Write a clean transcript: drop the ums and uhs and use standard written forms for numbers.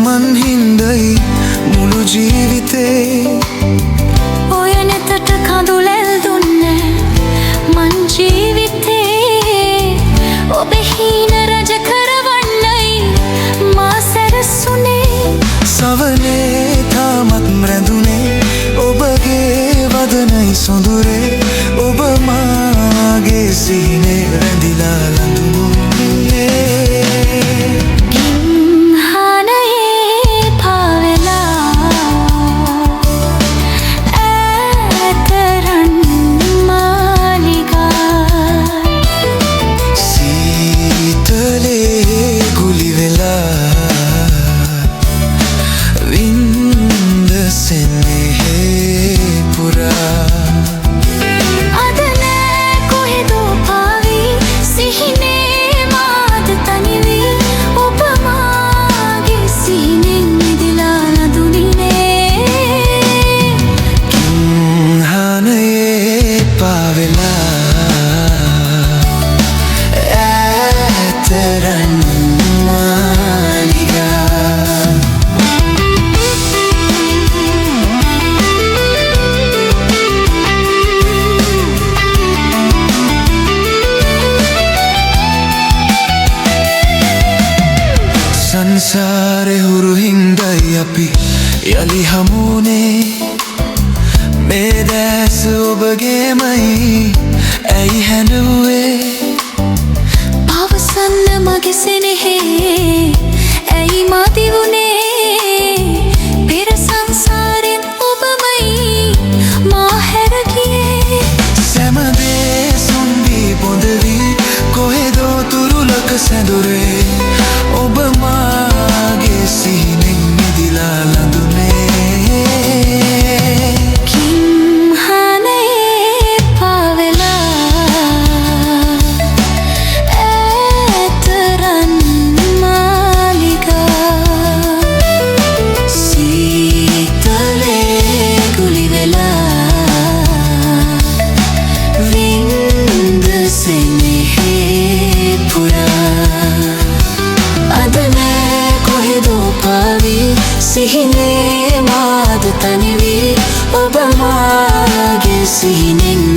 තමන් හින්දයි මුළු ජීවිතේ ඔය නෙතට කඳුලැල් දුන්නේ මං ජීවිතේ ඔබේ හීන රජ කරවන්නයි මා සැරසුනේ සවනේ තාමත් රැඳුනේ ඔබගේ වදනයි සොඳුරේ ඔබ මාගේ සීනේ රැඳිලා ලඳුනුනේ සංසාරේ හුරු හින්දයි අපි යලි හමුනේ මේ දැස ඔබගේමයි ඇයි හැඬුවේ පවසන්න මගේ සෙනෙහේ ඇයි මදි වුනේ පෙර සංසාරෙන් ඔබමයි මා හැර ගියේ සැමදේ සොන්වී බොඳවී කොහෙදෝ තුරුලක සැඳුරේ ඔබ මාගේ සිහිනෙන් මිදිලා ලඳුනේ කිම්හනේ පාවෙලා ඇතරන් මාලිගා සීතලේ ගුලි වෙලා වින්ද සෙනෙහේ පුරා සිහිනේ මාද තනිවී ඔබ මාගේ සිහිනෙන්